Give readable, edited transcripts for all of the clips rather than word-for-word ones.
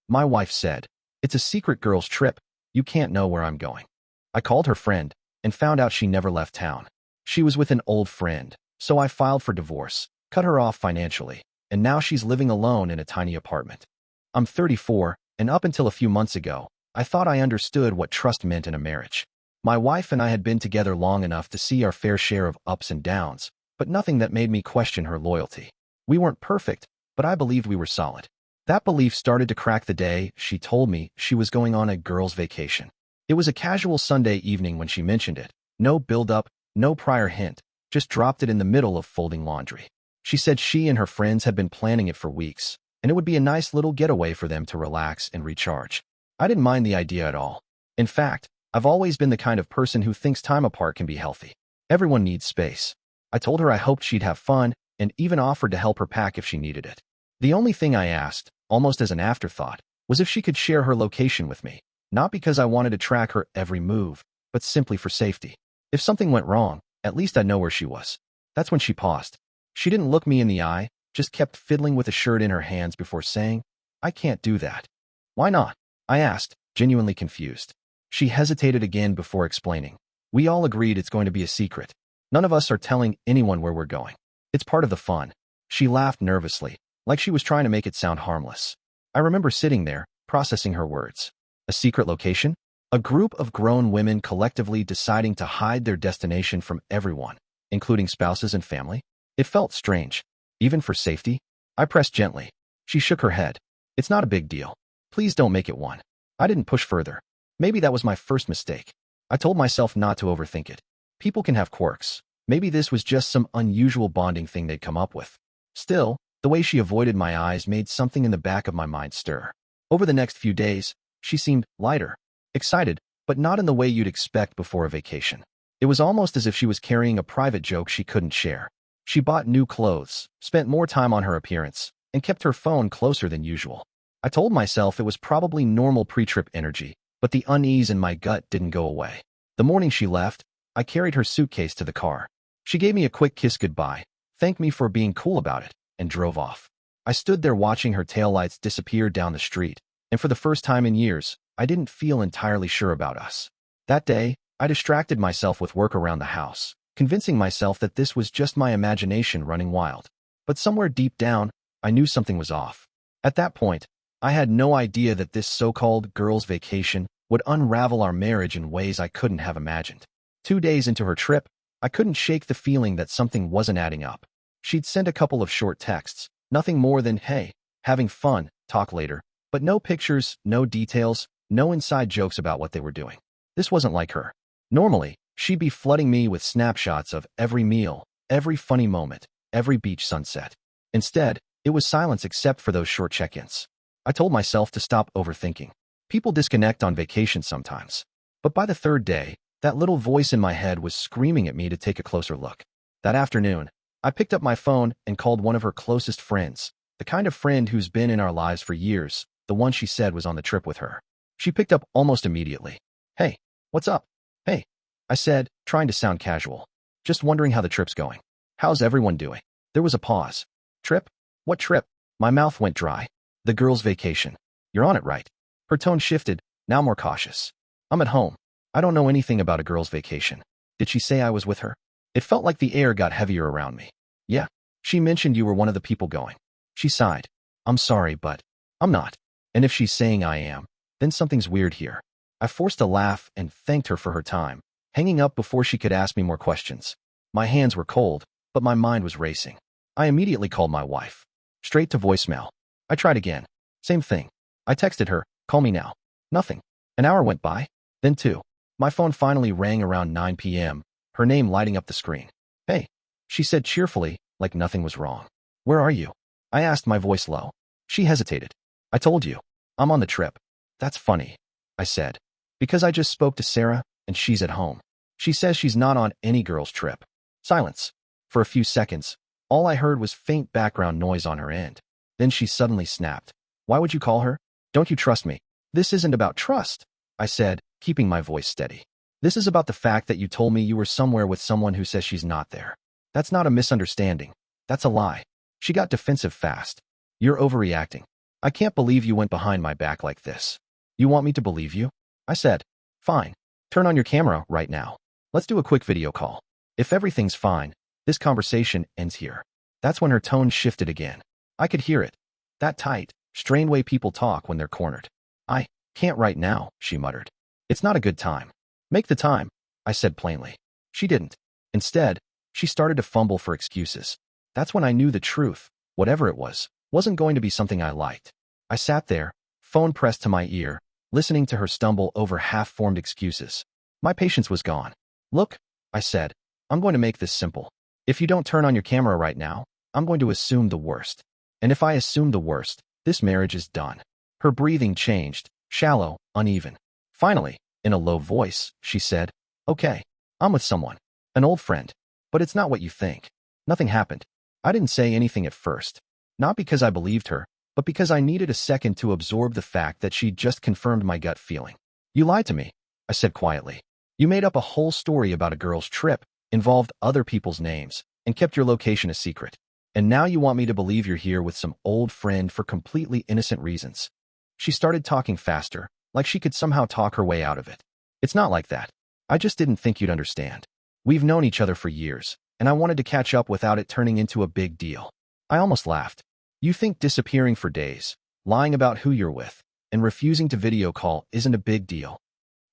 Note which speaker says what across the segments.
Speaker 1: My wife said, "It's a secret girls' trip. You can't know where I'm going." I called her friend and found out she never left town. She was with an old friend, so I filed for divorce, cut her off financially, and now she's living alone in a tiny apartment. I'm 34, and up until a few months ago, I thought I understood what trust meant in a marriage. My wife and I had been together long enough to see our fair share of ups and downs, but nothing that made me question her loyalty. We weren't perfect, but I believed we were solid. That belief started to crack the day she told me she was going on a girls' vacation. It was a casual Sunday evening when she mentioned it. No build-up, no prior hint, just dropped it in the middle of folding laundry. She said she and her friends had been planning it for weeks, and it would be a nice little getaway for them to relax and recharge. I didn't mind the idea at all. In fact, I've always been the kind of person who thinks time apart can be healthy. Everyone needs space. I told her I hoped she'd have fun, and even offered to help her pack if she needed it. The only thing I asked, almost as an afterthought, was if she could share her location with me, not because I wanted to track her every move, but simply for safety. If something went wrong, at least I'd know where she was. That's when she paused. She didn't look me in the eye, just kept fiddling with a shirt in her hands before saying, "I can't do that." "Why not?" I asked, genuinely confused. She hesitated again before explaining. "We all agreed it's going to be a secret. None of us are telling anyone where we're going. It's part of the fun." She laughed nervously, like she was trying to make it sound harmless. I remember sitting there, processing her words. A secret location? A group of grown women collectively deciding to hide their destination from everyone, including spouses and family? It felt strange. Even for safety? I pressed gently. She shook her head. "It's not a big deal. Please don't make it one." I didn't push further. Maybe that was my first mistake. I told myself not to overthink it. People can have quirks. Maybe this was just some unusual bonding thing they'd come up with. Still, the way she avoided my eyes made something in the back of my mind stir. Over the next few days, she seemed lighter, excited, but not in the way you'd expect before a vacation. It was almost as if she was carrying a private joke she couldn't share. She bought new clothes, spent more time on her appearance, and kept her phone closer than usual. I told myself it was probably normal pre-trip energy, but the unease in my gut didn't go away. The morning she left, I carried her suitcase to the car. She gave me a quick kiss goodbye, thanked me for being cool about it, and drove off. I stood there watching her taillights disappear down the street, and for the first time in years, I didn't feel entirely sure about us. That day, I distracted myself with work around the house, convincing myself that this was just my imagination running wild. But somewhere deep down, I knew something was off. At that point, I had no idea that this so-called girls' vacation would unravel our marriage in ways I couldn't have imagined. 2 days into her trip, I couldn't shake the feeling that something wasn't adding up. She'd sent a couple of short texts, nothing more than, "Hey, having fun, talk later," but no pictures, no details, no inside jokes about what they were doing. This wasn't like her. Normally, she'd be flooding me with snapshots of every meal, every funny moment, every beach sunset. Instead, it was silence except for those short check-ins. I told myself to stop overthinking. People disconnect on vacation sometimes. But by the third day, that little voice in my head was screaming at me to take a closer look. That afternoon, I picked up my phone and called one of her closest friends, the kind of friend who's been in our lives for years, the one she said was on the trip with her. She picked up almost immediately. "Hey, what's up?" "Hey," I said, trying to sound casual. "Just wondering how the trip's going. How's everyone doing?" There was a pause. "Trip? What trip?" My mouth went dry. "The girls' vacation. You're on it, right?" Her tone shifted, now more cautious. "I'm at home. I don't know anything about a girls' vacation. Did she say I was with her?" It felt like the air got heavier around me. "Yeah, she mentioned you were one of the people going." She sighed. "I'm sorry, but I'm not. And if she's saying I am, then something's weird here." I forced a laugh and thanked her for her time, hanging up before she could ask me more questions. My hands were cold, but my mind was racing. I immediately called my wife. Straight to voicemail. I tried again. Same thing. I texted her, "Call me now." Nothing. An hour went by, then 2. My phone finally rang around 9 p.m., her name lighting up the screen. "Hey," she said cheerfully, like nothing was wrong. "Where are you?" I asked, my voice low. She hesitated. "I told you. I'm on the trip." "That's funny," I said. "Because I just spoke to Sarah, and she's at home. She says she's not on any girl's trip." Silence. For a few seconds, all I heard was faint background noise on her end. Then she suddenly snapped. "Why would you call her? Don't you trust me?" "This isn't about trust," I said, keeping my voice steady. "This is about the fact that you told me you were somewhere with someone who says she's not there. That's not a misunderstanding. That's a lie." She got defensive fast. "You're overreacting." I can't believe you went behind my back like this. You want me to believe you? I said. Fine. Turn on your camera right now. Let's do a quick video call. If everything's fine, this conversation ends here. That's when her tone shifted again. I could hear it. That tight, strained way people talk when they're cornered. I can't right now, she muttered. It's not a good time. Make the time, I said plainly. She didn't. Instead, she started to fumble for excuses. That's when I knew the truth, whatever it was, wasn't going to be something I liked. I sat there, phone pressed to my ear, listening to her stumble over half-formed excuses. My patience was gone. Look, I said, I'm going to make this simple. If you don't turn on your camera right now, I'm going to assume the worst. And if I assume the worst, this marriage is done. Her breathing changed, shallow, uneven. Finally, in a low voice, she said, Okay, I'm with someone, an old friend, but it's not what you think. Nothing happened. I didn't say anything at first, not because I believed her, but because I needed a second to absorb the fact that she'd just confirmed my gut feeling. You lied to me, I said quietly. You made up a whole story about a girl's trip, involved other people's names, and kept your location a secret. And now you want me to believe you're here with some old friend for completely innocent reasons. She started talking faster, like she could somehow talk her way out of it. It's not like that. I just didn't think you'd understand. We've known each other for years, and I wanted to catch up without it turning into a big deal. I almost laughed. You think disappearing for days, lying about who you're with, and refusing to video call isn't a big deal.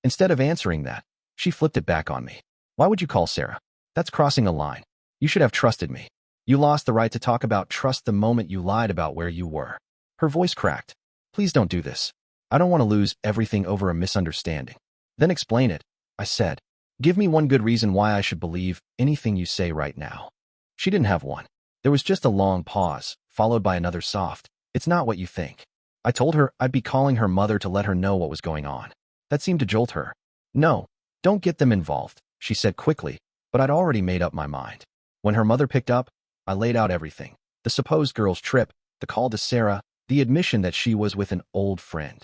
Speaker 1: Instead of answering that, she flipped it back on me. Why would you call Sarah? That's crossing a line. You should have trusted me. You lost the right to talk about trust the moment you lied about where you were. Her voice cracked. Please don't do this. I don't want to lose everything over a misunderstanding. Then explain it, I said. Give me one good reason why I should believe anything you say right now. She didn't have one. There was just a long pause, followed by another soft, it's not what you think. I told her I'd be calling her mother to let her know what was going on. That seemed to jolt her. No, don't get them involved, she said quickly, but I'd already made up my mind. When her mother picked up, I laid out everything. The supposed girl's trip, the call to Sarah, the admission that she was with an old friend.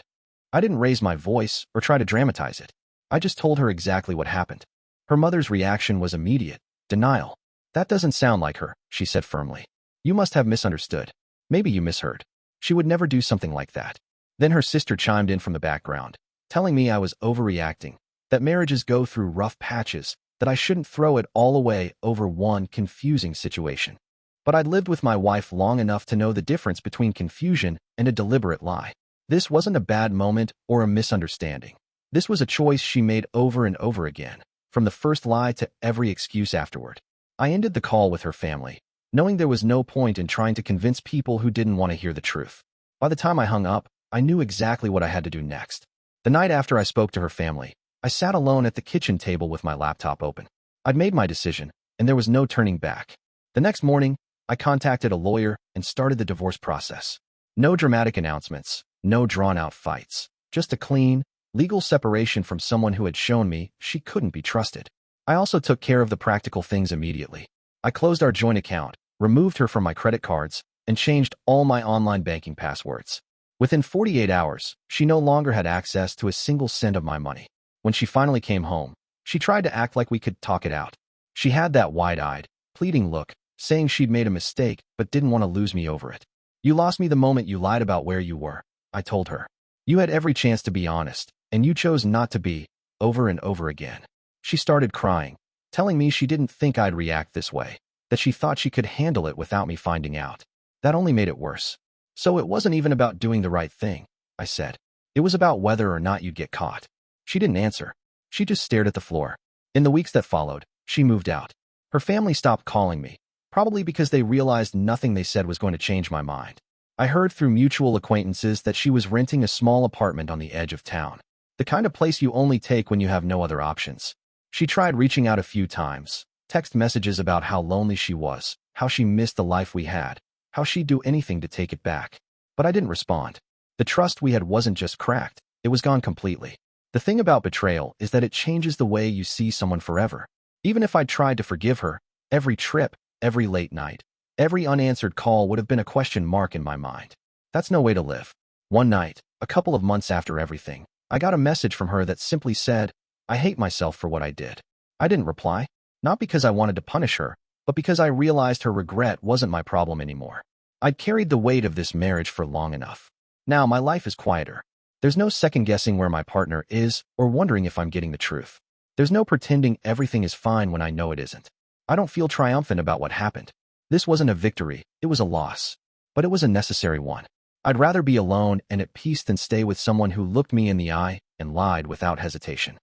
Speaker 1: I didn't raise my voice or try to dramatize it. I just told her exactly what happened. Her mother's reaction was immediate, denial. That doesn't sound like her, she said firmly. You must have misunderstood. Maybe you misheard. She would never do something like that. Then her sister chimed in from the background, telling me I was overreacting, that marriages go through rough patches, that I shouldn't throw it all away over one confusing situation. But I'd lived with my wife long enough to know the difference between confusion and a deliberate lie. This wasn't a bad moment or a misunderstanding. This was a choice she made over and over again, from the first lie to every excuse afterward. I ended the call with her family, knowing there was no point in trying to convince people who didn't want to hear the truth. By the time I hung up, I knew exactly what I had to do next. The night after I spoke to her family, I sat alone at the kitchen table with my laptop open. I'd made my decision, and there was no turning back. The next morning, I contacted a lawyer and started the divorce process. No dramatic announcements, no drawn-out fights, just a clean, legal separation from someone who had shown me she couldn't be trusted. I also took care of the practical things immediately. I closed our joint account, removed her from my credit cards, and changed all my online banking passwords. Within 48 hours, she no longer had access to a single cent of my money. When she finally came home, she tried to act like we could talk it out. She had that wide-eyed, pleading look, saying she'd made a mistake but didn't want to lose me over it. You lost me the moment you lied about where you were, I told her. You had every chance to be honest, and you chose not to be, over and over again. She started crying, telling me she didn't think I'd react this way, that she thought she could handle it without me finding out. That only made it worse. So it wasn't even about doing the right thing, I said. It was about whether or not you'd get caught. She didn't answer. She just stared at the floor. In the weeks that followed, she moved out. Her family stopped calling me, probably because they realized nothing they said was going to change my mind. I heard through mutual acquaintances that she was renting a small apartment on the edge of town, the kind of place you only take when you have no other options. She tried reaching out a few times, text messages about how lonely she was, how she missed the life we had, how she'd do anything to take it back. But I didn't respond. The trust we had wasn't just cracked, it was gone completely. The thing about betrayal is that it changes the way you see someone forever. Even if I tried to forgive her, every trip, every late night, every unanswered call would have been a question mark in my mind. That's no way to live. One night, a couple of months after everything, I got a message from her that simply said, I hate myself for what I did. I didn't reply, not because I wanted to punish her, but because I realized her regret wasn't my problem anymore. I'd carried the weight of this marriage for long enough. Now my life is quieter. There's no second-guessing where my partner is or wondering if I'm getting the truth. There's no pretending everything is fine when I know it isn't. I don't feel triumphant about what happened. This wasn't a victory, it was a loss. But it was a necessary one. I'd rather be alone and at peace than stay with someone who looked me in the eye and lied without hesitation.